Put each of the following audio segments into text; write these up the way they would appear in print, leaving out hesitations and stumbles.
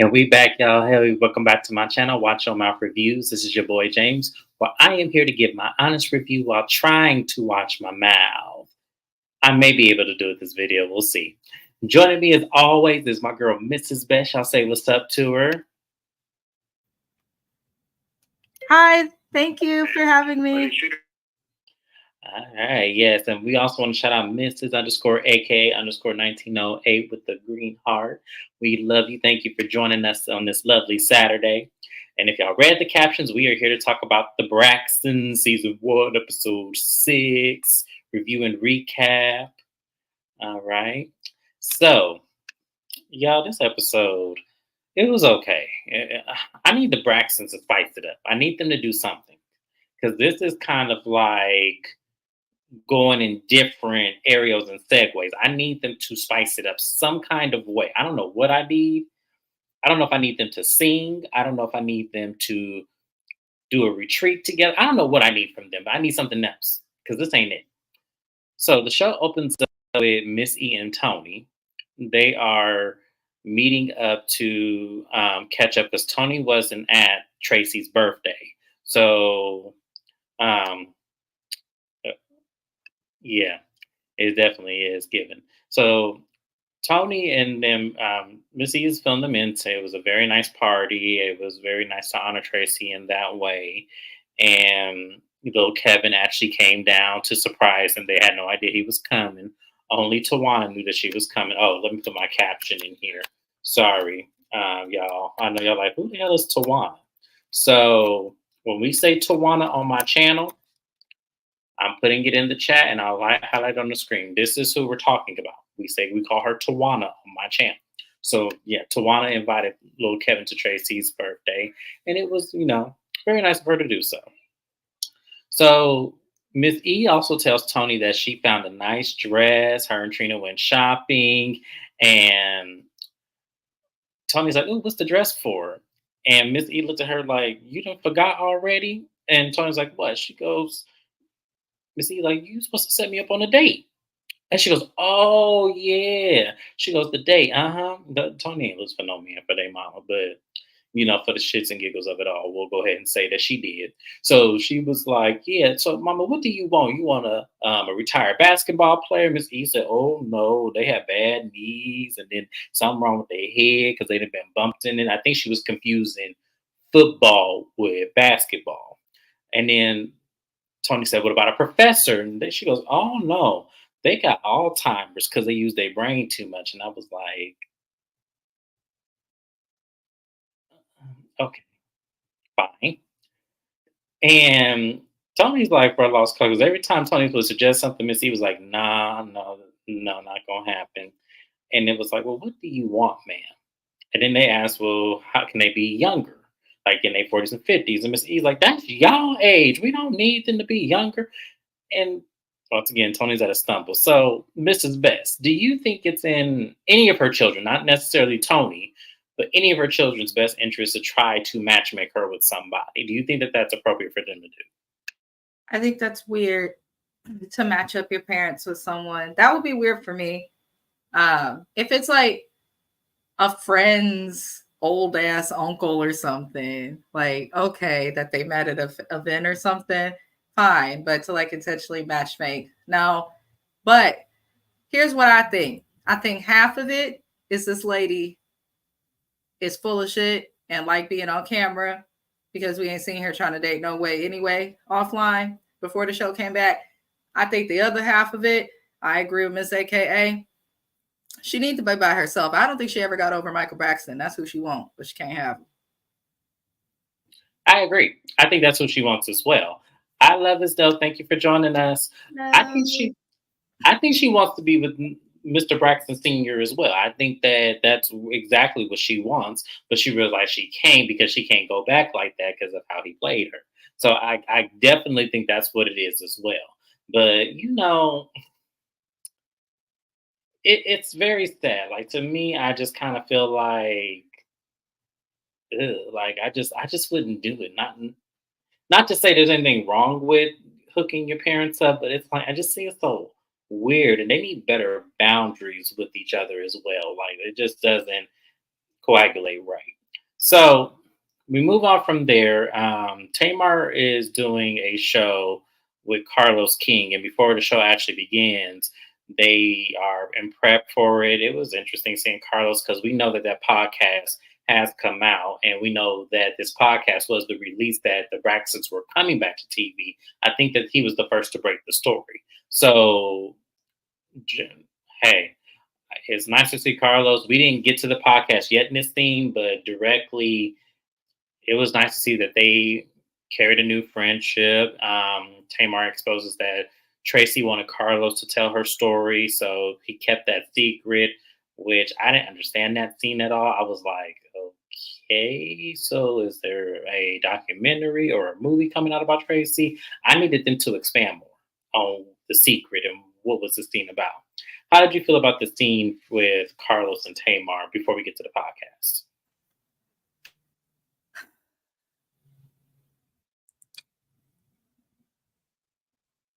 And we back, y'all. Hey, welcome back to my channel, Watch Your Mouth Reviews. This is your boy James, where I am here to give my honest review while trying to watch my mouth. I may be able to do it this video, we'll see. Joining me as always is my girl, Mrs. Besh. I'll say what's up to her. Hi, thank you for having me. All right, yes, and we also want to shout out Mrs. underscore AKA underscore 1908 with the green heart. We love you. Thank you for joining us on this lovely Saturday. And if y'all read the captions, we are here to talk about the Braxtons season 1, episode 6, review and recap. All right. So, y'all, this episode, it was okay. I need the Braxtons to spice it up. I need them to do something. Because this is kind of like going in different areas and segues. I need them to spice it up some kind of way. I don't know what I need. I don't know if I need them to sing. I don't know if I need them to do a retreat together. I don't know what I need from them, but I need something else because this ain't it. So the show opens up with Miss E and Tony. They are meeting up to catch up because Tony wasn't at Tracy's birthday. So, um, uh, yeah. It definitely is given. So Tony and them, Missy is filling them in. Say it was a very nice party. It was very nice to honor Tracy in that way. And little Kevin actually came down to surprise him. They had no idea he was coming. Only Tawana knew that she was coming. Oh, let me put my caption in here. Sorry, y'all. I know y'all like, who the hell is Tawana? So when we say Tawana on my channel, I'm putting it in the chat and I'll highlight on the screen. This is who we're talking about. We call her Tawana on my channel. So yeah, Tawana invited little Kevin to Tracy's birthday, and it was, very nice of her to do so. So Miss E also tells Tony that she found a nice dress. Her and Trina went shopping, and Tony's like, "Ooh, what's the dress for?" And Miss E looked at her like, "You done forgot already?" And Tony's like, "What?" She goes, Miss E, like, "You supposed to set me up on a date." And she goes, "Oh yeah." She goes, "The date, uh-huh." Tony ain't looking for no man for their mama, but for the shits and giggles of it all, we'll go ahead and say that she did. So she was like, "Yeah, so mama, what do you want? You want a retired basketball player?" Miss E said, "Oh no, they have bad knees and then something wrong with their head because they'd have been bumped in it." I think she was confusing football with basketball. And then Tony said, "What about a professor?" And then she goes, "Oh no, they got Alzheimer's because they use their brain too much." And I was like, "Okay, fine." And Tony's like for a lost cause. Every time Tony would suggest something, Missy was like, "Nah, no, no, not gonna happen." And it was like, "Well, what do you want, ma'am?" And then they asked, "Well, how can they be younger? Like in their 40s and 50s?" And Miss E's like, "That's y'all age. We don't need them to be younger." And once again, Tony's at a stumble. So, Mrs. Best, do you think it's in any of her children, not necessarily Tony, but any of her children's best interest to try to matchmake her with somebody? Do you think that that's appropriate for them to do? I think that's weird to match up your parents with someone. That would be weird for me. If it's like a friend's old ass uncle or something, like, okay, that they met at an event or something, fine. But to like intentionally matchmake, no. But here's what I think. I think half of it is this lady is full of shit and like being on camera because we ain't seen her trying to date no way anyway offline before the show came back. I think the other half of it, I agree with Miss AKA. She needs to be by herself. I don't think she ever got over Michael Braxton. That's who she wants, but she can't have him. I agree. I think that's what she wants as well. I love this though. Thank you for joining us. No. I think she wants to be with Mr. Braxton Sr. as well. I think that that's exactly what she wants, but she realized she can't because she can't go back like that because of how he played her. So I definitely think that's what it is as well. But it's very sad. Like to me, I just kind of feel like, ugh, like I just wouldn't do it. Not to say there's anything wrong with hooking your parents up, but it's like I just see it so weird, and they need better boundaries with each other as well. Like it just doesn't coagulate right. So we move on from there. Tamar is doing a show with Carlos King, and before the show actually begins, they are in prep for it. It was interesting seeing Carlos because we know that that podcast has come out, and we know that this podcast was the release that the Braxtons were coming back to TV. I think that he was the first to break the story. So, hey, it's nice to see Carlos. We didn't get to the podcast yet in this theme, but directly, it was nice to see that they carried a new friendship. Tamar exposes that Tracy wanted Carlos to tell her story, so he kept that secret, which I didn't understand that scene at all. I was like, okay, so is there a documentary or a movie coming out about Tracy? I needed them to expand more on the secret and what was the scene about. How did you feel about the scene with Carlos and Tamar before we get to the podcast?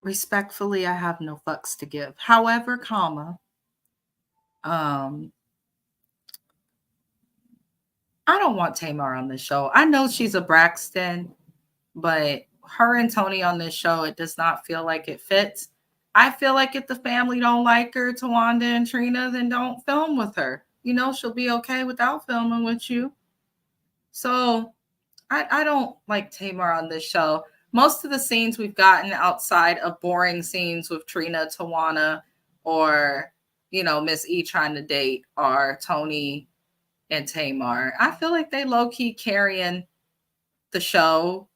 Respectfully, I have no fucks to give. However, um, I don't want Tamar on this show. I know she's a Braxton, but her and Tony on this show, it does not feel like it fits. I feel like if the family don't like her, Tawanda and Trina, then don't film with her. You know, she'll be okay without filming with you. So I don't like Tamar on this show. Most of the scenes we've gotten outside of boring scenes with Trina, Tawana, or, you know, Miss E trying to date are Tony and Tamar. I feel like they low key carrying the show.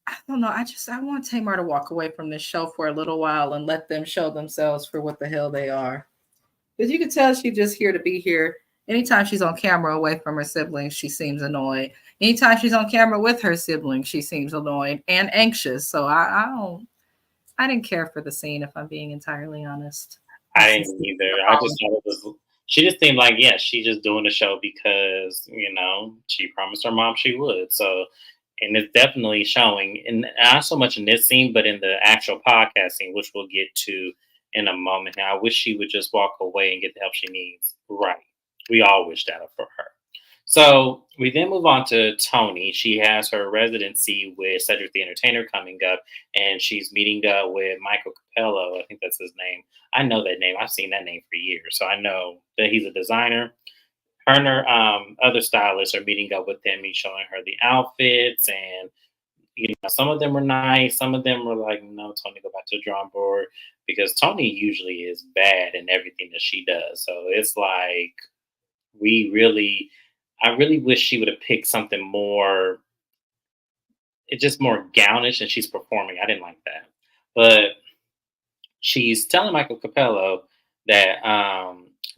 I don't know. I want Tamar to walk away from this show for a little while and let them show themselves for what the hell they are. Because you can tell she's just here to be here. Anytime she's on camera away from her siblings, she seems annoyed. Anytime she's on camera with her siblings, she seems annoyed and anxious. So I didn't care for the scene if I'm being entirely honest. I That's didn't either. I just thought it was. She just seemed like, yeah, she just doing the show because she promised her mom she would. So, and it's definitely showing, and not so much in this scene, but in the actual podcast scene, which we'll get to in a moment. Now, I wish she would just walk away and get the help she needs. Right, we all wish that for her. So we then move on to Tony. She has her residency with Cedric the Entertainer coming up, and she's meeting up with Michael Capello. I think that's his name. I know that name. I've seen that name for years, so I know that he's a designer. Her and her other stylists are meeting up with him. He's showing her the outfits, and some of them were nice. Some of them were like, "No, Tony, go back to the drawing board," because Tony usually is bad in everything that she does. So it's like we really I really wish she would have picked something more, it's just more gownish and she's performing. I didn't like that. But she's telling Michael Capello that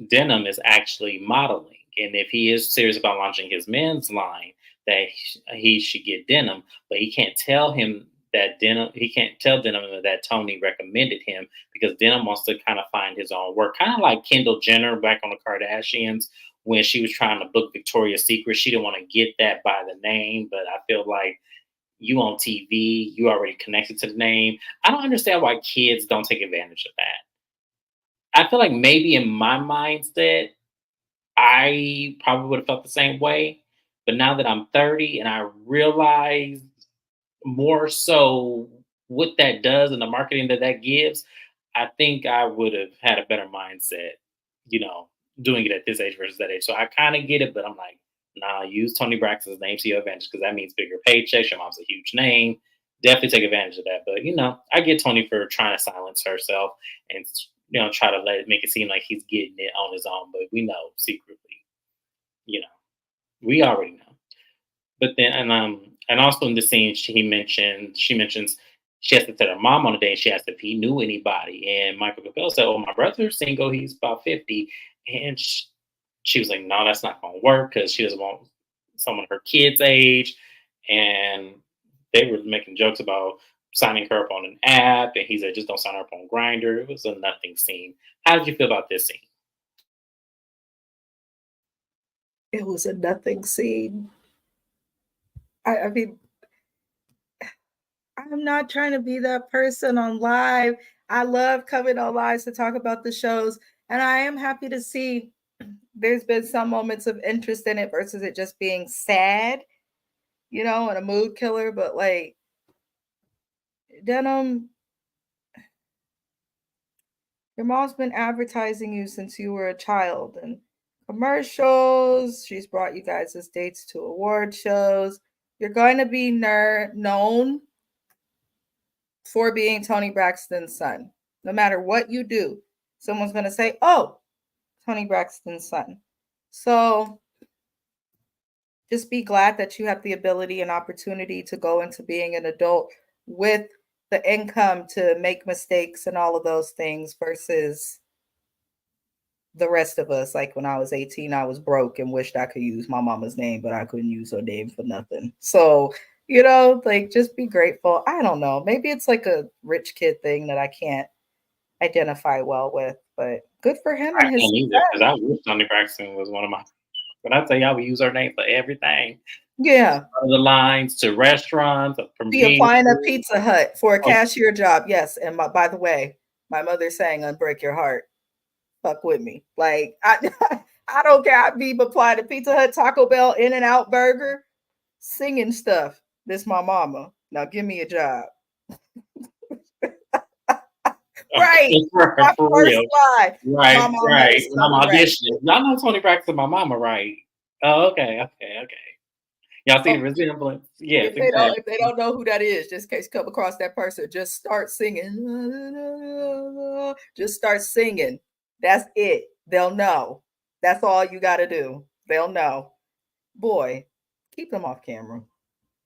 Denim is actually modeling. And if he is serious about launching his men's line, that he should get Denim, but he can't tell him that Denim, he can't tell Denim that Tony recommended him because Denim wants to kind of find his own work. Kind of like Kendall Jenner back on the Kardashians when she was trying to book Victoria's Secret. She didn't want to get that by the name, but I feel like you on TV, you already connected to the name. I don't understand why kids don't take advantage of that. I feel like maybe in my mindset, I probably would have felt the same way. But now that I'm 30 and I realize more so what that does and the marketing that that gives, I think I would have had a better mindset, you know, doing it at this age versus that age. So I kind of get it, but I'm like, nah, use Tony Braxton's name to your advantage because that means bigger paychecks. Your mom's a huge name. Definitely take advantage of that. But I get Tony for trying to silence herself and try to make it seem like he's getting it on his own. But we know secretly, you know, we already know. But then, and also in the scene, she mentions she has to tell her mom on the day. And she asked if he knew anybody, and Michael Capel said, "Oh, my brother's single. He's about 50." And she was like, "No, that's not going to work because she doesn't want someone her kid's age." And they were making jokes about signing her up on an app, and he said, "Just don't sign her up on Grinder." It was a nothing scene. How did you feel about this scene? It was a nothing scene. I mean, I'm not trying to be that person on live. I love coming on live to talk about the shows, and I am happy to see there's been some moments of interest in it versus it just being sad, and a mood killer. But like Denim, your mom's been advertising you since you were a child and commercials. She's brought you guys as dates to award shows. You're going to be known for being Tony Braxton's son. No matter what you do, someone's going to say, oh, Tony Braxton's son. So just be glad that you have the ability and opportunity to go into being an adult with the income to make mistakes and all of those things versus the rest of us. Like when I was 18, I was broke and wished I could use my mama's name, but I couldn't use her name for nothing. So, like just be grateful. I don't know. Maybe it's like a rich kid thing that I can't identify well with, but good for him I and his can't either because I wish Tony Braxton was one of my. But I tell y'all, we use her name for everything. Yeah. From the lines to restaurants, from Be applying a Pizza Hut for a Oh. cashier job. Yes. And by the way, my mother sang "Unbreak Your Heart." Fuck with me. Like I don't care. I be applying to Pizza Hut, Taco Bell, In-N-Out Burger, singing stuff. This my mama. Now give me a job. Right. For My real. first line. Right, My mama right. is When I'm Tony auditioning, y'all know Tony Braxton, my mama, right? Oh, okay. Y'all see the resemblance? Yes, If exactly. they don't know who that is, just in case you come across that person, just start singing. Just start singing. That's it. They'll know. That's all you got to do. They'll know. Boy, keep them off camera.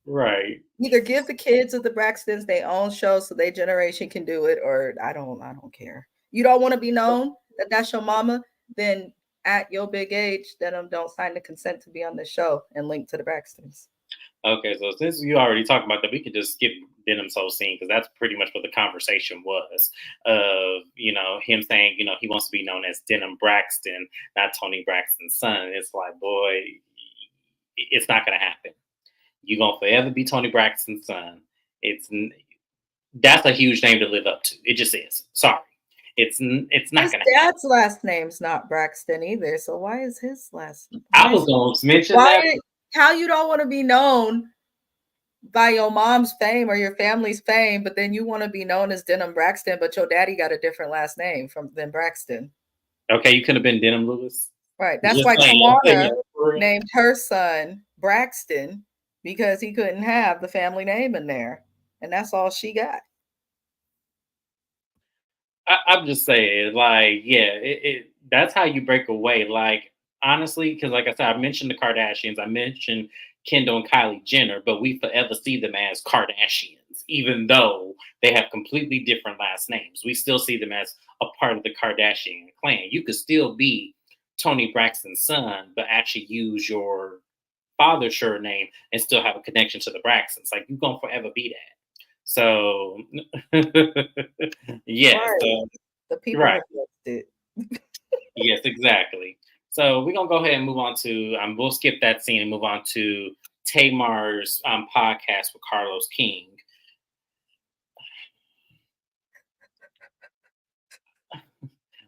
Right. Either give the kids of the Braxtons their own show so their generation can do it, or I don't care. You don't want to be known that that's your mama, then at your big age, then don't sign the consent to be on the show and link to the Braxtons. Okay, so since you already talked about that, we could just skip Denim's whole scene because that's pretty much what the conversation was. Of him saying he wants to be known as Denim Braxton, not Tony Braxton's son. And it's like, boy, it's not gonna happen. You're gonna forever be Tony Braxton's son. That's a huge name to live up to. It just is. Sorry, it's not His gonna dad's last name's not Braxton either, so why is his last? I was gonna mention that. How you don't want to be known by your mom's fame or your family's fame, but then you want to be known as Denim Braxton, but your daddy got a different last name than Braxton. Okay, you could have been Denim Lewis. Right. That's why Tawana named her son Braxton because he couldn't have the family name in there. And that's all she got. I'm just saying, like, yeah, that's how you break away. Like, honestly, because like I said, I mentioned the Kardashians, I mentioned Kendall and Kylie Jenner, but we forever see them as Kardashians, even though they have completely different last names. We still see them as a part of the Kardashian clan. You could still be Tony Braxton's son, but actually use your father's surname and still have a connection to the Braxtons. Like, you're gonna forever be that. So, yes, right. The people right. it. Yes, exactly. So we're gonna go ahead and move on to. We'll skip that scene and move on to Tamar's podcast with Carlos King.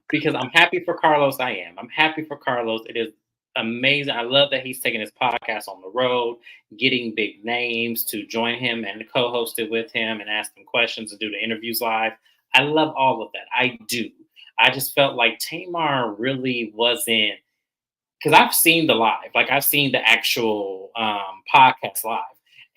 Because I'm happy for Carlos. I am. I'm happy for Carlos. It is amazing. I love that he's taking his podcast on the road, getting big names to join him and co-host it with him and ask them questions and do the interviews live. I love all of that. I do. I just felt like Tamar really wasn't, because I've seen the live, like I've seen the actual podcast live,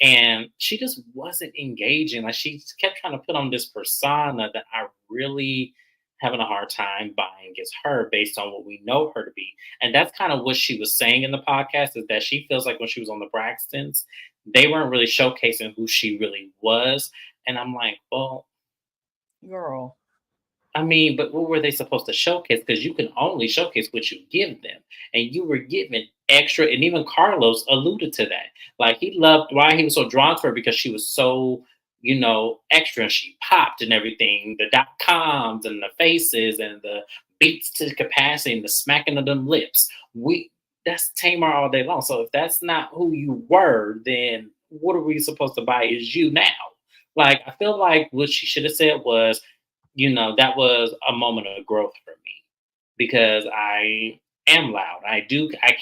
and she just wasn't engaging. Like she kept trying to put on this persona that I really having a hard time buying is her based on what we know her to be. And that's kind of what she was saying in the podcast, is that she feels like when she was on the Braxtons, they weren't really showcasing who she really was. And I'm like, well, girl, I mean, but what were they supposed to showcase? Because you can only showcase what you give them. And you were given extra. And even Carlos alluded to that. Like he loved why he was so drawn to her, because she was so, extra, and she popped and everything. The .coms and the faces and the beats to the capacity and the smacking of them lips. That's Tamar all day long. So if that's not who you were, then what are we supposed to buy is you now? Like, I feel like what she should have said was, that was a moment of growth for me, because am loud. I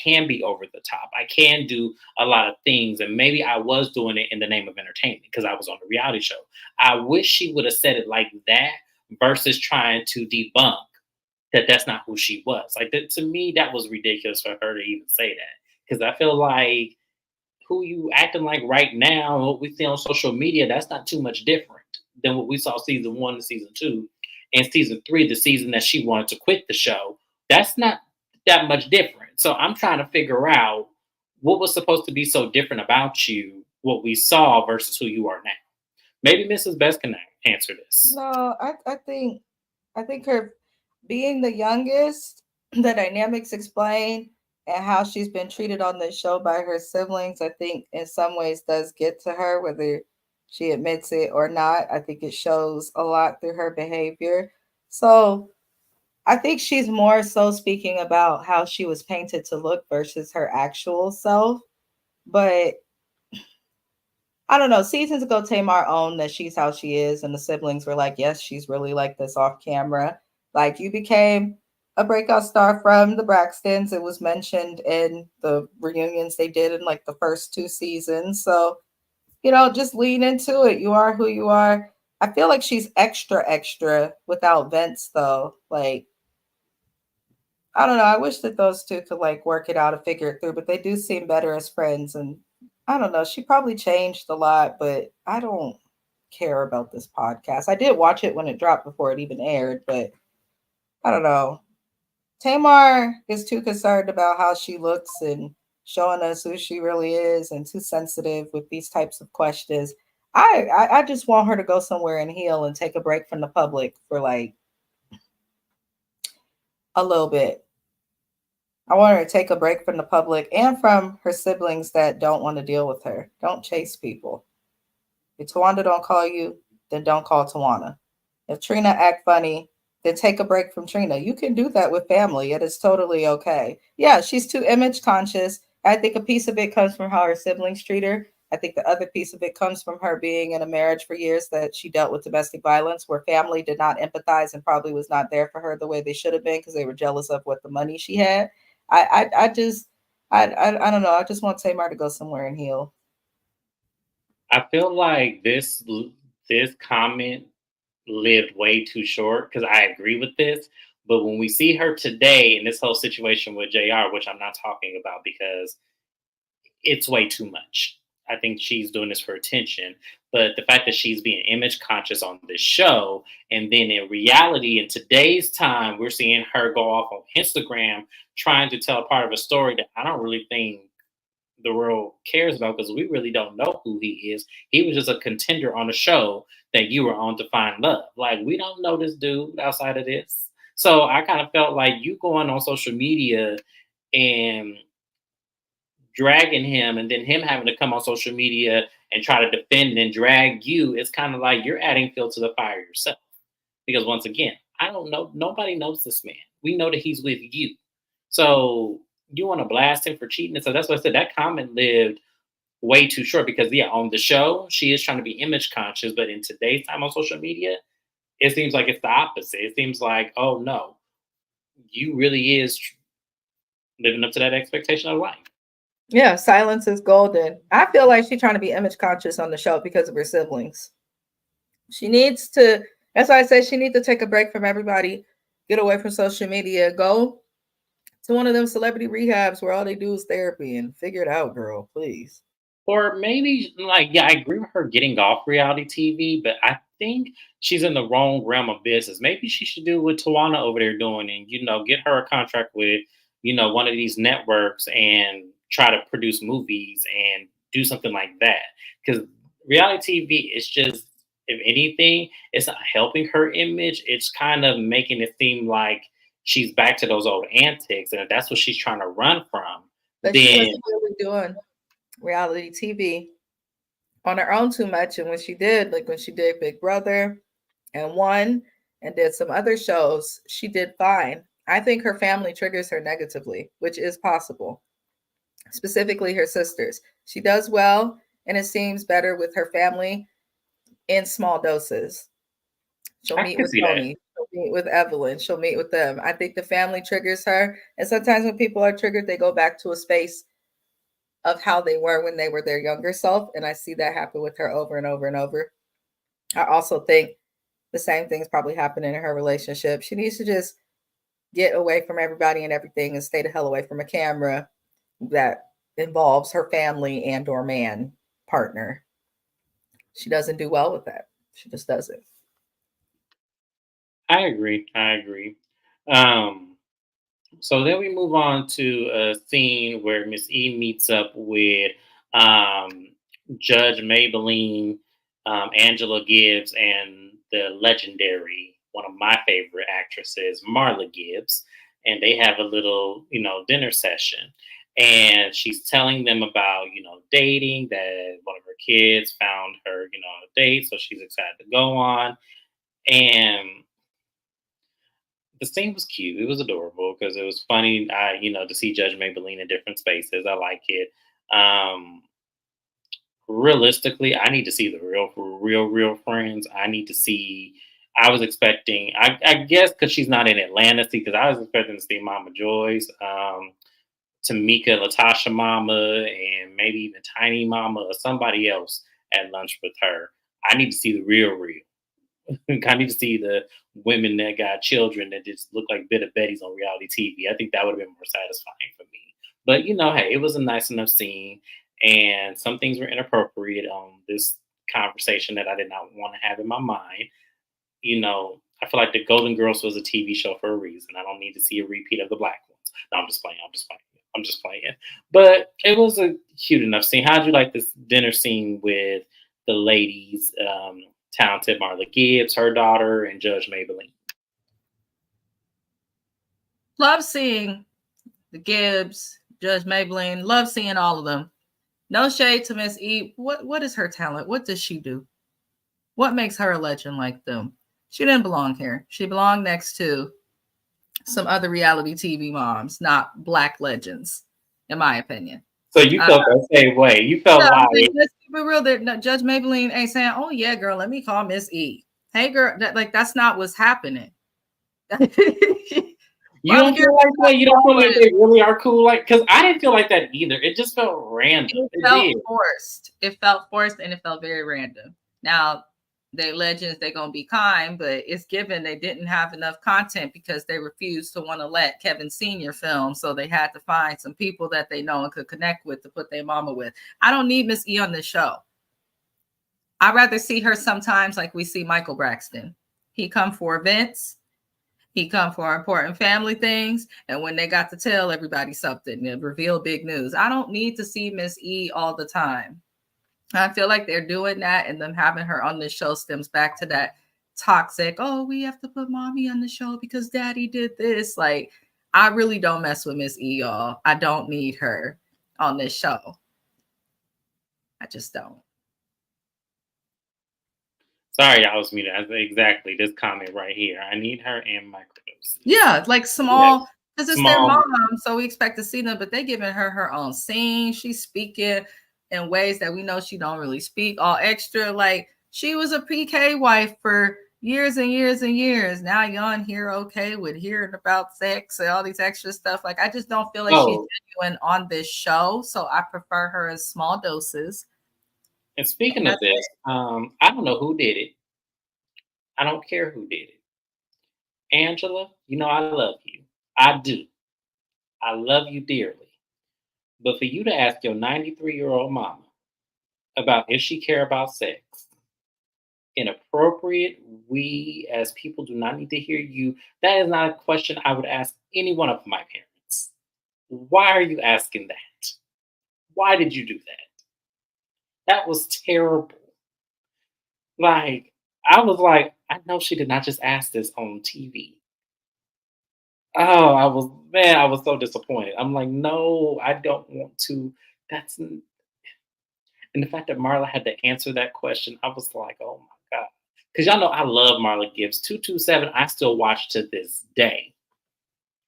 can be over the top. I can do a lot of things. And maybe I was doing it in the name of entertainment because I was on a reality show. I wish she would have said it like that versus trying to debunk that that's not who she was. Like that, to me, that was ridiculous for her to even say that. Because I feel like who you acting like right now, and what we see on social media, that's not too much different than what we saw season one to season two. And season three, the season that she wanted to quit the show, that's not that much different. So I'm trying to figure out what was supposed to be so different about you, what we saw versus who you are now. Maybe Mrs. Best can answer this. No, I think her being the youngest, the dynamics explain and how she's been treated on the show by her siblings, I think in some ways does get to her, whether she admits it or not. I think it shows a lot through her behavior. So I think she's more so speaking about how she was painted to look versus her actual self. But I don't know. Seasons ago, Tamar owned that she's how she is, and the siblings were like, "Yes, she's really like this off camera." Like you became a breakout star from the Braxtons. It was mentioned in the reunions they did in like the first two seasons. So just lean into it. You are who you are. I feel like she's extra extra without Vince though. Like I don't know. I wish that those two could like work it out and figure it through, but they do seem better as friends. And I don't know. She probably changed a lot, but I don't care about this podcast. I did watch it when it dropped before it even aired, but I don't know. Tamar is too concerned about how she looks and showing us who she really is and too sensitive with these types of questions. I just want her to go somewhere and heal and take a break from the public for like a little bit. I want her to take a break from the public and from her siblings that don't want to deal with her. Don't chase people. If Tawanda don't call you, then don't call Tawana. If Trina act funny, then take a break from Trina. You can do that with family. It is totally okay. Yeah, she's too image conscious. I think a piece of it comes from how her siblings treat her. I think the other piece of it comes from her being in a marriage for years that she dealt with domestic violence where family did not empathize and probably was not there for her the way they should have been because they were jealous of what the money she had. I just I don't know. I just want Tamar to go somewhere and heal. I feel like this comment lived way too short because I agree with this. But when we see her today in this whole situation with JR, which I'm not talking about because it's way too much. I think she's doing this for attention. But the fact that she's being image conscious on this show, and then in reality, in today's time, we're seeing her go off on Instagram trying to tell a part of a story that I don't really think the world cares about because we really don't know who he is. He was just a contender on a show that you were on to find love. Like, we don't know this dude outside of this. So I kind of felt like you going on social media and dragging him and then him having to come on social media and try to defend and drag you, it's kind of like you're adding fuel to the fire yourself. Because once again, I don't know, nobody knows this man. We know that he's with you. So you want to blast him for cheating. And so that's what I said. That comment lived way too short because yeah, on the show, she is trying to be image conscious, but in today's time on social media, it seems like it's the opposite. It seems like, oh no, you really is living up to that expectation of life. Yeah, silence is golden. I feel like she's trying to be image conscious on the show because of her siblings. She needs to, that's why I say she needs to take a break from everybody, get away from social media, go to one of them celebrity rehabs where all they do is therapy and figure it out, girl, please. Or maybe, like, yeah, I agree with her getting off reality TV, but I think she's in the wrong realm of business. Maybe she should do what Tawana over there doing and, get her a contract with, one of these networks and try to produce movies and do something like that. Because reality TV is just, if anything, it's not helping her image. It's kind of making it seem like she's back to those old antics. And if that's what she's trying to run from, But she then wasn't really doing reality TV on her own too much. And when she did, like when she did Big Brother and won and did some other shows, she did fine. I think her family triggers her negatively, which is possible, specifically her sisters. She does well, and it seems better with her family in small doses. She'll I meet can with see that. Tony. She'll meet with Evelyn. She'll meet with them. I think the family triggers her. And sometimes when people are triggered, they go back to a space of how they were when they were their younger self. And I see that happen with her over and over and over. I also think the same thing's probably happening in her relationship. She needs to just get away from everybody and everything and stay the hell away from a camera that involves her family and or man partner. She doesn't do well with that. She just doesn't. I agree. I agree. Um, so then we move on to a scene where Miss E meets up with um, Judge Maybelline, Angela Gibbs, and the legendary, one of my favorite actresses, Marla Gibbs. And they have a little, dinner session. And she's telling them about, dating, that one of her kids found her, on a date. So she's excited to go on. And the scene was cute. It was adorable because it was funny. To see Judge Maybelline in different spaces. I like it. Um, Realistically, I need to see the real friends. I need to see. I was expecting. I guess because she's not in Atlanta, see, because I was expecting to see Mama Joyce, Tamika, Latasha Mama, and maybe even Tiny Mama or somebody else at lunch with her. I need to see the real. I need to see the women that got children that just look like Bit of Betties on reality TV. I think that would have been more satisfying for me. But hey, it was a nice enough scene, and some things were inappropriate on this conversation that I did not want to have in my mind. I feel like the Golden Girls was a TV show for a reason. I don't need to see a repeat of the Black ones. No, I'm just playing. I'm just playing. I'm just playing. But it was a cute enough scene. How'd you like this dinner scene with the ladies? Talented Marla Gibbs, her daughter, and Judge Maybelline. Love seeing the Gibbs, Judge Maybelline. Love seeing all of them. No shade to Miss E. What is her talent? What does she do? What makes her a legend like them? She didn't belong here. She belonged next to some other reality TV moms, not Black legends, in my opinion. So you felt that same way. You felt like, let's keep it real. Judge Maybelline ain't saying, "Oh yeah, girl, let me call Miss E." Hey, girl, that's not what's happening. You don't feel like that? You don't feel like they really are cool? Because I didn't feel like that either. It just felt random. It felt forced. It felt forced, and it felt very random. Now, they legends, they're going to be kind, but it's given they didn't have enough content because they refused to want to let Kevin Sr. film. So they had to find some people that they know and could connect with to put their mama with. I don't need Miss E on this show. I'd rather see her sometimes like we see Michael Braxton. He come for events. He come for important family things. And when they got to tell everybody something and reveal big news, I don't need to see Miss E all the time. I feel like they're doing that, and them having her on the show stems back to that toxic, oh, we have to put mommy on the show because daddy did this. Like, I really don't mess with Miss E, y'all. I don't need her on this show. I just don't. Sorry, I was muted. Exactly this comment right here. I need her and microdoses. Yeah, like small, because it's their mom, so we expect to see them, but they giving her own scene. She's speaking in ways that we know she don't really speak, all extra. Like, she was a PK wife for years and years and years. Now you're on here okay with hearing about sex and all these extra stuff. Like, I just don't feel like she's genuine on this show, so I prefer her in small doses. And speaking of this, I don't know who did it. I don't care who did it. Angela, I love you. I do. I love you dearly. But for you to ask your 93-year-old mama about if she care about sex, inappropriate, we as people do not need to hear you. That is not a question I would ask any one of my parents. Why are you asking that? Why did you do that? That was terrible. Like, I was like, I know she did not just ask this on TV. Oh, I was so disappointed. I'm like, no, I don't want to. And the fact that Marla had to answer that question, I was like, oh my God. Because y'all know I love Marla Gibbs. 227, I still watch to this day.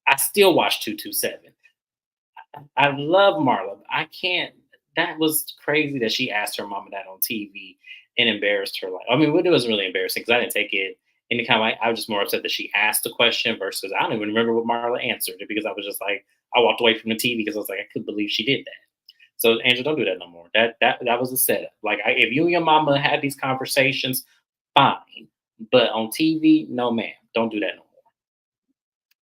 I still watch 227. I love Marla. I can't. That was crazy that she asked her mama that on TV and embarrassed her. Like, I mean, it was really embarrassing because I didn't take it any kind of like, I was just more upset that she asked the question versus I don't even remember what Marla answered it because I was just like, I walked away from the TV because I was like, I couldn't believe she did that. So Angela, don't do that no more. That was a setup. Like if you and your mama had these conversations, fine. But on TV, no ma'am. Don't do that no more.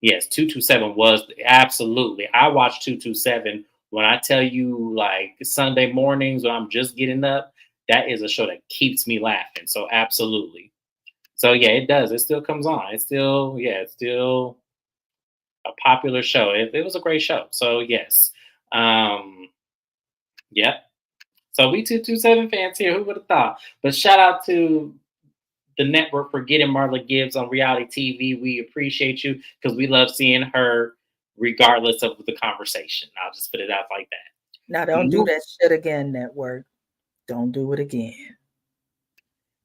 Yes, 227 was absolutely. I watch 227 when I tell you like Sunday mornings when I'm just getting up. That is a show that keeps me laughing. So absolutely. So yeah, it does. It still comes on. It's still, yeah, it's still a popular show. It was a great show. So yes. Um, yep. So we 227 fans here. Who would have thought? But shout out to the network for getting Marla Gibbs on reality TV. We appreciate you because we love seeing her regardless of the conversation. I'll just put it out like that. Now don't do that shit again, network. Don't do it again.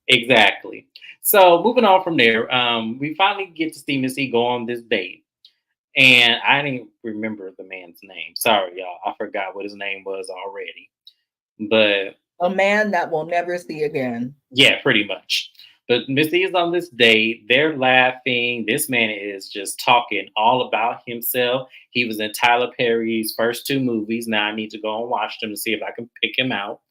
Exactly. So moving on from there, we finally get to see Missy go on this date. And I didn't remember the man's name. Sorry, y'all. I forgot what his name was already. But a man that we'll never see again. Yeah, pretty much. But Missy is on this date. They're laughing. This man is just talking all about himself. He was in Tyler Perry's first two movies. Now I need to go and watch them to see if I can pick him out.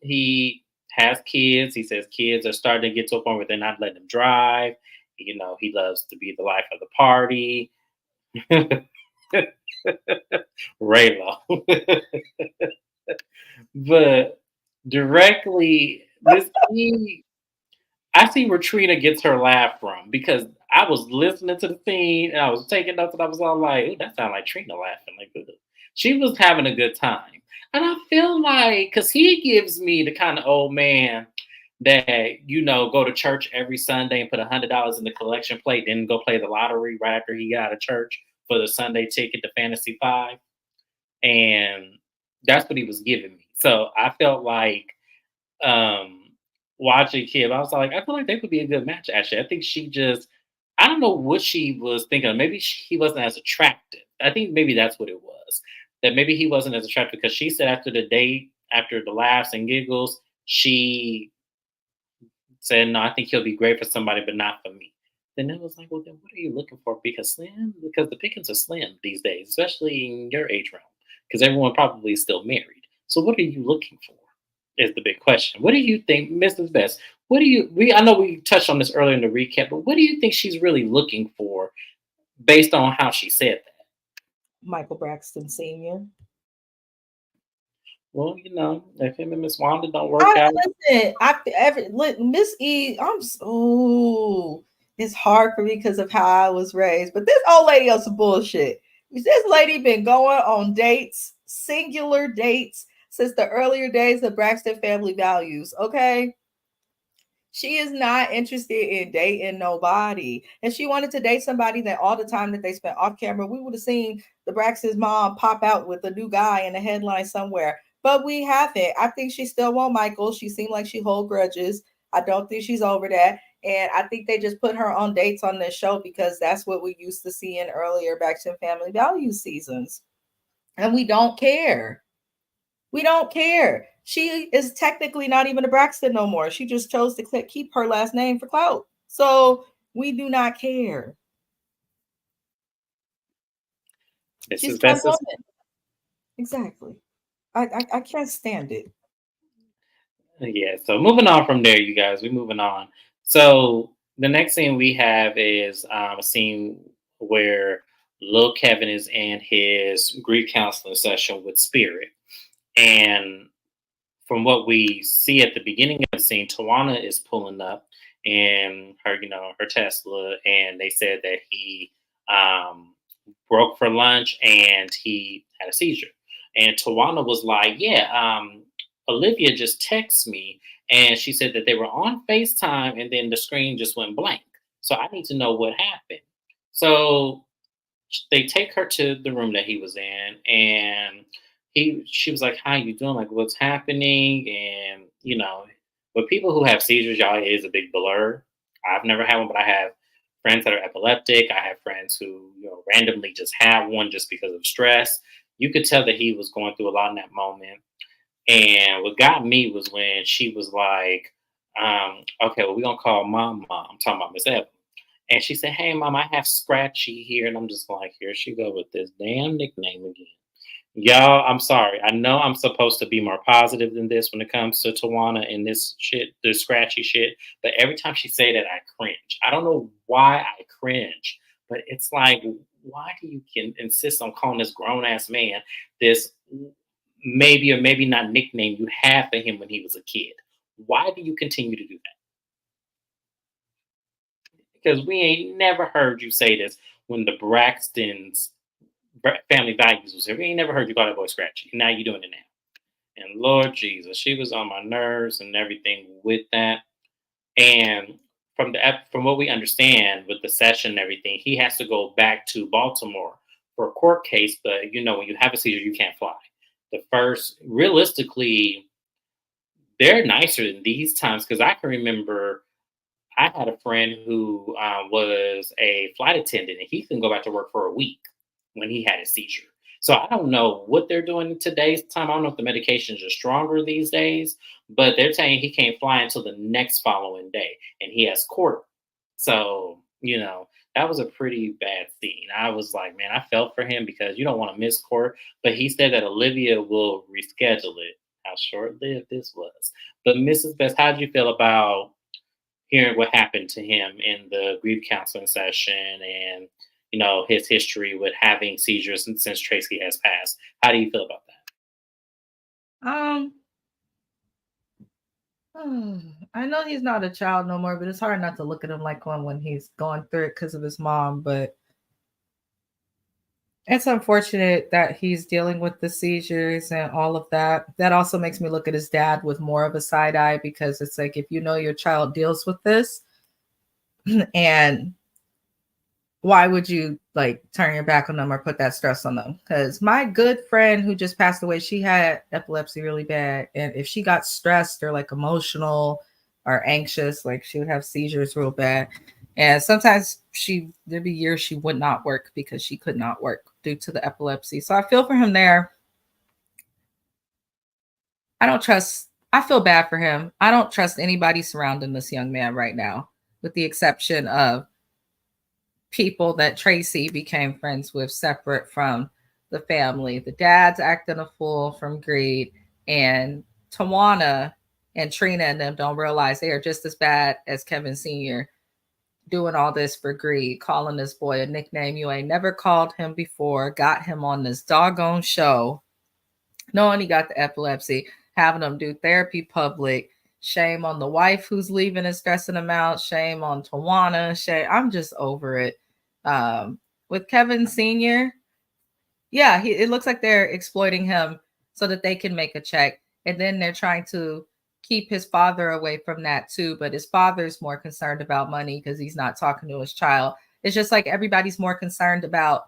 He has kids. He says kids are starting to get to a point where they're not letting him drive. You know, he loves to be the life of the party. Raylo. But directly, I see where Trina gets her laugh from because I was listening to the scene and I was taking notes and I was all like, "Ooh, that sounds like Trina laughing." Like she was having a good time, and I feel like because he gives me the kind of old man that go to church every Sunday and put $100 in the collection plate, then go play the lottery right after he got out of church for the Sunday ticket to Fantasy 5, and that's what he was giving me. So I felt like um watching Kim, I was like, I feel like they could be a good match. Actually, I think I don't know what she was thinking. Maybe he wasn't as attractive. I think maybe that's what it was. That maybe he wasn't as attractive because she said after the date, after the laughs and giggles, she said, "No, I think he'll be great for somebody, but not for me." Then it was like, well, then what are you looking for? Because the pickings are slim these days, especially in your age realm, because everyone probably is still married. So what are you looking for? Is the big question. What do you think, Mrs. Best? What do you I know we touched on this earlier in the recap, but what do you think she's really looking for based on how she said that? Michael Braxton Sr. Well, if him and Miss Wanda don't work out. Listen, Miss E, I'm so it's hard for me because of how I was raised. But this old lady on some bullshit. This lady been going on dates, singular dates, since the earlier days of Braxton Family Values. Okay. She is not interested in dating nobody. And she wanted to date somebody that all the time that they spent off camera, we would have seen the Braxton's mom pop out with a new guy in a headline somewhere. But we haven't. I think she still wants Michael. She seemed like she hold grudges. I don't think she's over that. And I think they just put her on dates on this show because that's what we used to see in earlier Braxton Family Values seasons. And we don't care. We don't care. She is technically not even a Braxton no more. She just chose to keep her last name for clout. So we do not care. She's one woman. Exactly. I can't stand it. Yeah. So moving on from there, you guys, we're moving on. So the next scene we have is a scene where Lil Kevin is in his grief counseling session with Spirit. And from what we see at the beginning of the scene, Tawana is pulling up in her Tesla, and they said that he broke for lunch and he had a seizure. And Tawana was like, "Yeah, Olivia just texted me, and she said that they were on FaceTime, and then the screen just went blank. So I need to know what happened." So they take her to the room that he was in, and she was like, "How you doing? Like, what's happening?" And with people who have seizures, y'all, it is a big blur. I've never had one, but I have friends that are epileptic. I have friends who randomly just have one just because of stress. You could tell that he was going through a lot in that moment. And what got me was when she was like, Okay, well, we're gonna call mom. I'm talking about Miss Evans. And she said, "Hey, mom, I have Scratchy here," and I'm just like, "Here she go with this damn nickname again." Y'all, I'm sorry. I know I'm supposed to be more positive than this when it comes to Tawana and this shit, the Scratchy shit. But every time she say that, I cringe. I don't know why I cringe, but it's like, why do you can insist on calling this grown ass man this maybe or maybe not nickname you had for him when he was a kid? Why do you continue to do that? Because we ain't never heard you say this when the Braxtons family values was here. We ain't never heard you call that boy Scratchy. Now you doing it now. And Lord Jesus, she was on my nerves and everything with that. And from what we understand with the session and everything, he has to go back to Baltimore for a court case. But you know, when you have a seizure, you can't fly. The first, realistically, they're nicer than these times because I can remember I had a friend who was a flight attendant, and he couldn't go back to work for a week when he had a seizure. So I don't know what they're doing in today's time. I don't know if the medications are stronger these days, but they're saying he can't fly until the next following day, and he has court. So that was a pretty bad scene. I was like, man, I felt for him because you don't want to miss court. But he said that Olivia will reschedule it. How short lived this was. But Mrs. Best, how did you feel about hearing what happened to him in the grief counseling session and his history with having seizures since Tracy has passed? How do you feel about that? Um, I know he's not a child no more, but it's hard not to look at him like one when he's going through it because of his mom. But it's unfortunate that he's dealing with the seizures and all of that. That also makes me look at his dad with more of a side eye because it's like if you know your child deals with this, and why would you like turn your back on them or put that stress on them? Because my good friend who just passed away, she had epilepsy really bad. And if she got stressed or like emotional or anxious, like she would have seizures real bad. And sometimes there'd be years she would not work because she could not work due to the epilepsy. So I feel for him there. I feel bad for him. I don't trust anybody surrounding this young man right now, with the exception of people that Tracy became friends with separate from the family. The dad's acting a fool from greed, and Tawana and Trina and them don't realize they are just as bad as Kevin Sr. doing all this for greed, calling this boy a nickname you ain't never called him before, got him on this doggone show, knowing he got the epilepsy, having him do therapy public. Shame on the wife who's leaving and stressing him out. Shame on Tawana. I'm just over it. With Kevin Sr., yeah, it looks like they're exploiting him so that they can make a check. And then they're trying to keep his father away from that too. But his father's more concerned about money because he's not talking to his child. It's just like everybody's more concerned about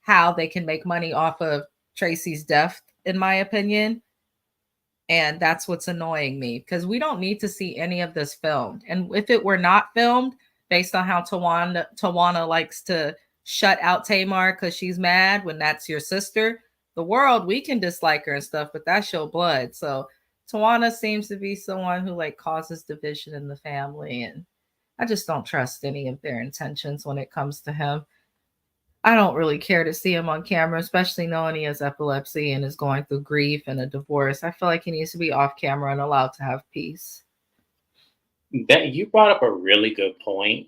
how they can make money off of Tracy's death, in my opinion. And that's what's annoying me because we don't need to see any of this filmed. And if it were not filmed, based on how Tawana likes to shut out Tamar because she's mad when that's your sister, the world, we can dislike her and stuff, but that's your blood. So Tawana seems to be someone who like causes division in the family. And I just don't trust any of their intentions when it comes to him. I don't really care to see him on camera, especially knowing he has epilepsy and is going through grief and a divorce. I feel like he needs to be off camera and allowed to have peace. That you brought up a really good point,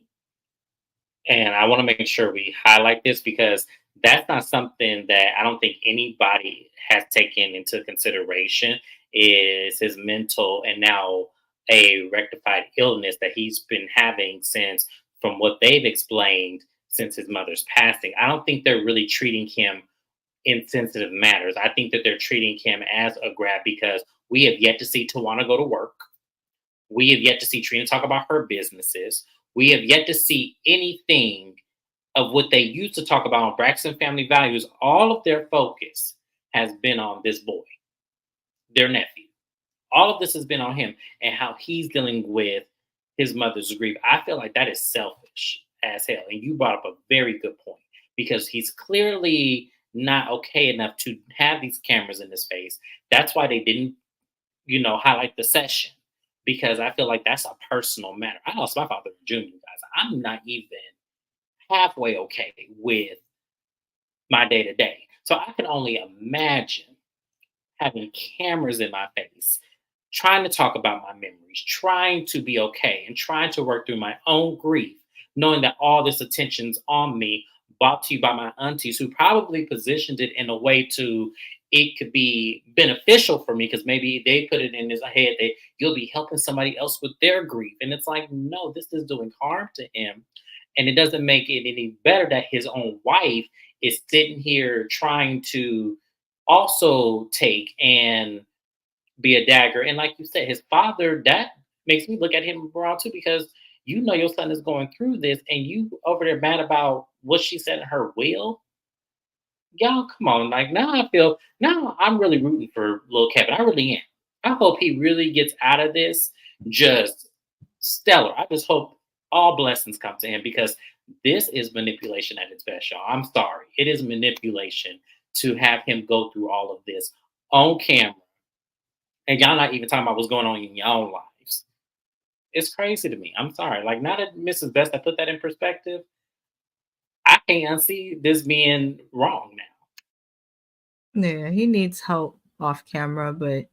and I want to make sure we highlight this because that's not something that I don't think anybody has taken into consideration is his mental and now a rectified illness that he's been having since, from what they've explained, since his mother's passing. I don't think they're really treating him in sensitive matters. I think that they're treating him as a grab because we have yet to see Tawana go to work. We have yet to see Trina talk about her businesses. We have yet to see anything of what they used to talk about on Braxton Family Values. All of their focus has been on this boy, their nephew. All of this has been on him and how he's dealing with his mother's grief. I feel like that is selfish as hell. And you brought up a very good point because he's clearly not okay enough to have these cameras in his face. That's why they didn't highlight the session because I feel like that's a personal matter. I lost my father in June, you guys. I'm not even halfway okay with my day to day. So I can only imagine having cameras in my face, trying to talk about my memories, trying to be okay, and trying to work through my own grief, knowing that all this attention's on me, brought to you by my aunties who probably positioned it in a way to it could be beneficial for me because maybe they put it in his head that you'll be helping somebody else with their grief. And it's like, no, this is doing harm to him. And it doesn't make it any better that his own wife is sitting here trying to also take and be a dagger. And like you said, his father, that makes me look at him wrong too, because you know your son is going through this and you over there mad about what she said in her will. Y'all, come on. Like now I feel now I'm really rooting for little Kevin. I really am. I hope he really gets out of this just stellar. I just hope all blessings come to him because this is manipulation at its best, y'all. I'm sorry. It is manipulation to have him go through all of this on camera. And y'all not even talking about what's going on in your own lives. It's crazy to me. I'm sorry. Like now that Mrs. Best, I put that in perspective, I can't unsee this being wrong now. Yeah, he needs help off camera, but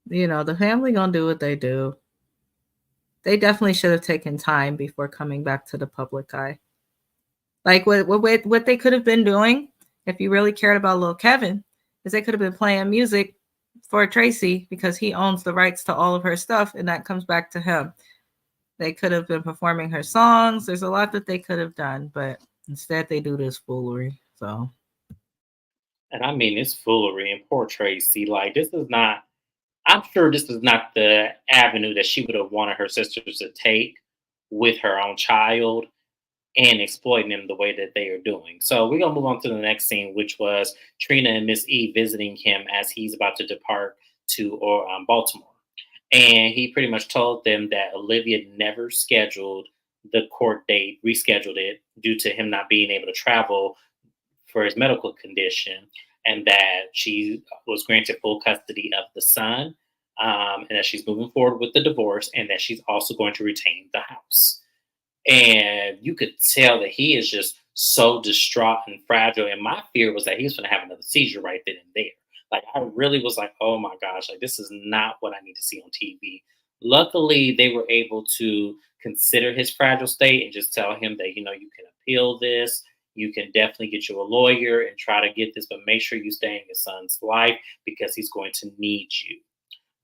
the family gonna do what they do. They definitely should have taken time before coming back to the public eye. Like what they could have been doing, if you really cared about little Kevin, is they could have been playing music for Tracy because he owns the rights to all of her stuff, and that comes back to him. They could have been performing her songs. There's a lot that they could have done, but instead they do this foolery. So And I mean, it's foolery and poor Tracy. Like, this is not, I'm sure this is not the avenue that she would have wanted her sisters to take with her own child and exploiting them the way that they are doing. So we're going to move on to the next scene, which was Trina and Miss E visiting him as he's about to depart to Baltimore. And he pretty much told them that Olivia never scheduled the court date, rescheduled it due to him not being able to travel for his medical condition, and that she was granted full custody of the son, and that she's moving forward with the divorce, and that she's also going to retain the house. And you could tell that he is just so distraught and fragile. And my fear was that he was going to have another seizure right then and there. Like, I really was like, oh my gosh, like, this is not what I need to see on TV. Luckily, they were able to consider his fragile state and just tell him that, you can appeal this. You can definitely get you a lawyer and try to get this, but make sure you stay in your son's life because he's going to need you.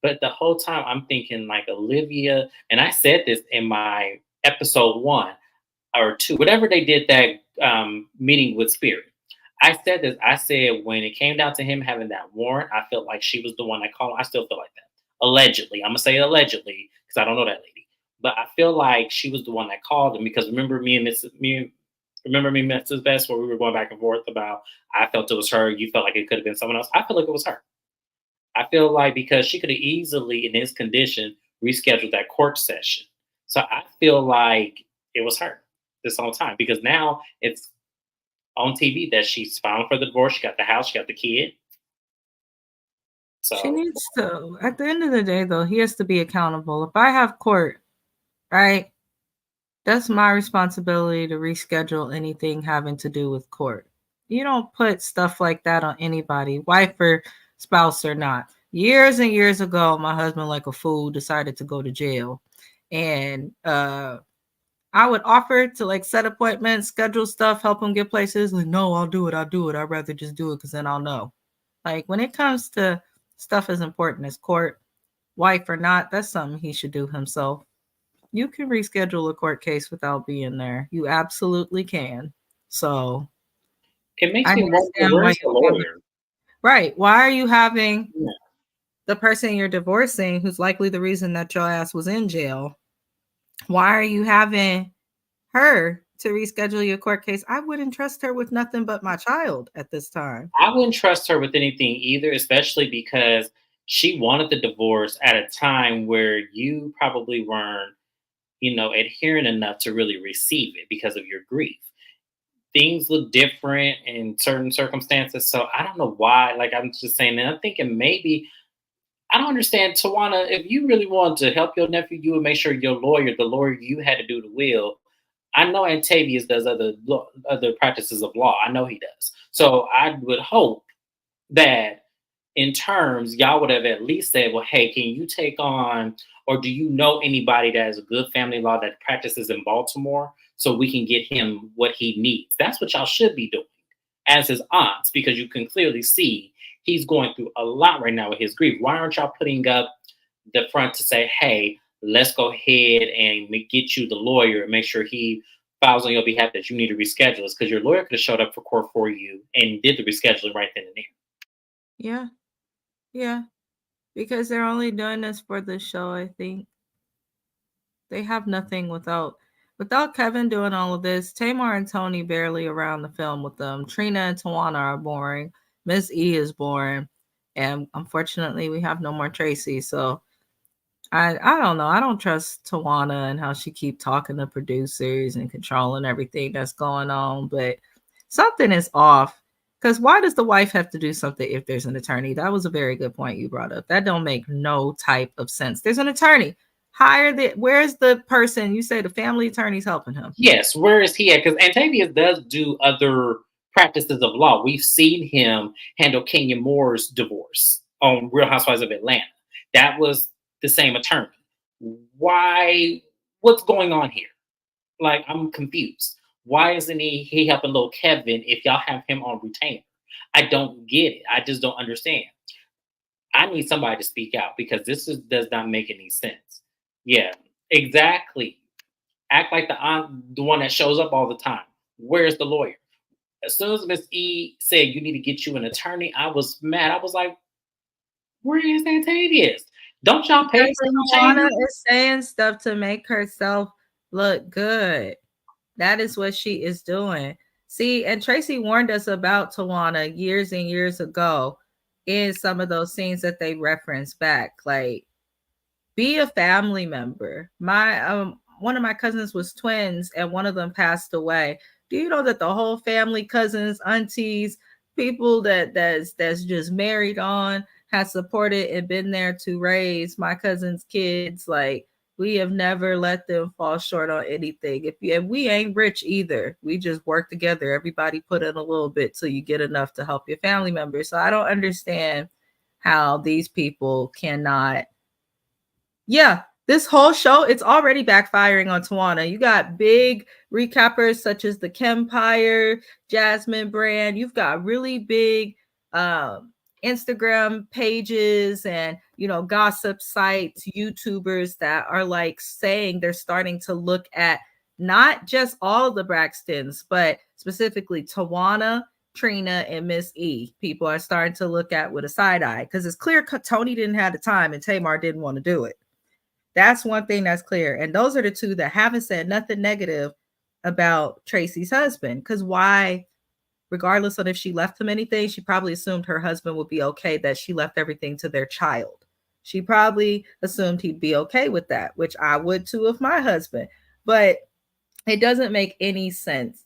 But the whole time I'm thinking like Olivia, and I said this in my episode 1 or 2, whatever they did that meeting with Spirit. I said this. I said when it came down to him having that warrant, I felt like she was the one that called him. I still feel like that. Allegedly, I'm gonna say allegedly because I don't know that lady, but I feel like she was the one that called him because remember me, Mrs. Best, where we were going back and forth about. I felt it was her. You felt like it could have been someone else. I feel like it was her. I feel like because she could have easily, in his condition, rescheduled that court session. So I feel like it was her this whole time because now it's on TV that she's filing for the divorce. She got the house, she got the kid. she So needs to, at the end of the day, though, he has to be accountable. If I have court, right, that's my responsibility to reschedule anything having to do with court. You don't put stuff like that on anybody, wife or spouse or not. Years and years ago, my husband, like a fool, decided to go to jail. And I would offer to like set appointments, schedule stuff, help him get places. Like, no, I'll do it. I'd rather just do it because then I'll know. Like when it comes to stuff as important as court, wife or not, that's something he should do himself. You can reschedule a court case without being there. You absolutely can. So it makes I me wonder understand why where's the you have it. lawyer? Right. Why are you having Yeah. the person you're divorcing, who's likely the reason that your ass was in jail? Why are you having her to reschedule your court case? I wouldn't trust her with nothing but my child at this time. I wouldn't trust her with anything either, especially because she wanted the divorce at a time where you probably weren't, adherent enough to really receive it because of your grief. Things look different in certain circumstances. So I don't know why. Like I'm just saying, and I'm thinking maybe I don't understand, Tawana. If you really wanted to help your nephew, you would make sure your lawyer, the lawyer you had to do the will. I know Antavius does other practices of law. I know he does. So I would hope that in terms, y'all would have at least said, well, hey, can you take on, or do you know anybody that has a good family law that practices in Baltimore so we can get him what he needs? That's what y'all should be doing as his aunts, because you can clearly see he's going through a lot right now with his grief. Why aren't y'all putting up the front to say, hey, let's go ahead and get you the lawyer and make sure he files on your behalf that you need to reschedule this? Because your lawyer could have showed up for court for you and did the rescheduling right then and there. Yeah. Yeah. Because they're only doing this for the show, I think. They have nothing without Kevin doing all of this. Tamar and Tony barely around the film with them. Trina and Tawana are boring. Miss E is boring. And unfortunately we have no more Tracy. So I don't know. I don't trust Tawana and how she keep talking to producers and controlling everything that's going on. But something is off. Because why does the wife have to do something if there's an attorney? That was a very good point you brought up. That don't make no type of sense. There's an attorney. Where's the person? You say the family attorney's helping him. Yes, where is he at? Because Antavius does do other practices of law. We've seen him handle Kenya Moore's divorce on Real Housewives of Atlanta. That was the same attorney. Why? What's going on here? Like, I'm confused. Why isn't he helping little Kevin if y'all have him on retainer? I don't get it. I just don't understand. I need somebody to speak out because does not make any sense. Yeah, exactly. Act like the aunt, the one that shows up all the time. Where's the lawyer? As soon as Miss E said you need to get you an attorney, I was mad. I was like, where is Antavius? Don't y'all pay Because for Tawana retainer? is saying stuff to make herself look good. That is what she is doing. See, and Tracy warned us about Tawana years and years ago in some of those scenes that they reference back. Like, be a family member. My one of my cousins was twins and one of them passed away. Do you know that the whole family, cousins, aunties, people that's just married on, has supported and been there to raise my cousin's kids? Like, we have never let them fall short on anything. And we ain't rich either. We just work together. Everybody put in a little bit till you get enough to help your family members. So I don't understand how these people cannot. Yeah, this whole show, it's already backfiring on Tawana. You got big recappers such as the Kempire, Jasmine Brand. You've got really big Instagram pages and, gossip sites, YouTubers that are like saying they're starting to look at not just all of the Braxtons, but specifically Tawana, Trina, and Miss E. People are starting to look at with a side eye because it's clear Tony didn't have the time and Tamar didn't want to do it. That's one thing that's clear. And those are the two that haven't said nothing negative about Tracy's husband. Because why, regardless of if she left him anything, she probably assumed her husband would be okay that she left everything to their child. She probably assumed he'd be okay with that, which I would too of my husband. But it doesn't make any sense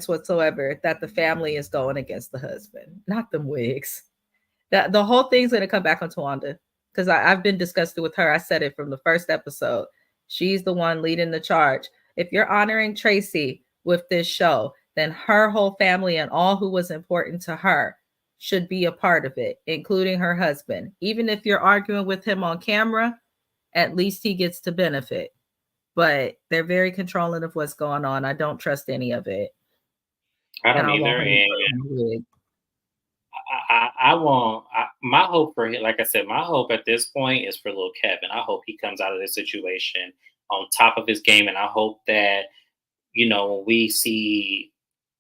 whatsoever that the family is going against the husband, not them wigs. That the whole thing's going to come back on Tawanda because I've been discussing with her. I said it from the first episode. She's the one leading the charge. If you're honoring Tracy with this show, then her whole family and all who was important to her should be a part of it, including her husband. Even if you're arguing with him on camera, at least he gets to benefit. But they're very controlling of what's going on. I don't trust any of it. I And don't I want either. her to And put on a wig. I want my hope for him. Like I said, my hope at this point is for little Kevin. I hope he comes out of this situation on top of his game, and I hope that when we see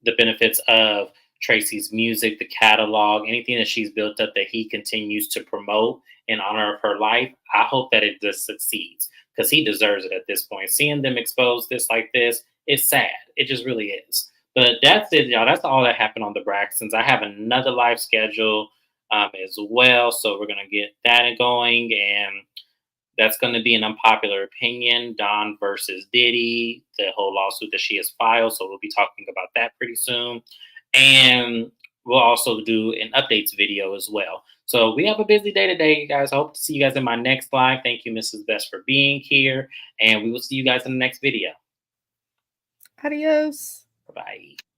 the benefits of Tracy's music, the catalog, anything that she's built up that he continues to promote in honor of her life, I hope that it just succeeds because he deserves it at this point. Seeing them expose this like this, it's sad. It just really is. But that's it, y'all. That's all that happened on the Braxtons. I have another live schedule as well, so we're gonna get that going, and that's going to be an unpopular opinion. Don versus Diddy, the whole lawsuit that she has filed. So we'll be talking about that pretty soon. And we'll also do an updates video as well. So we have a busy day today, you guys. I hope to see you guys in my next live. Thank you, Mrs. Best, for being here. And we will see you guys in the next video. Adios. Bye-bye.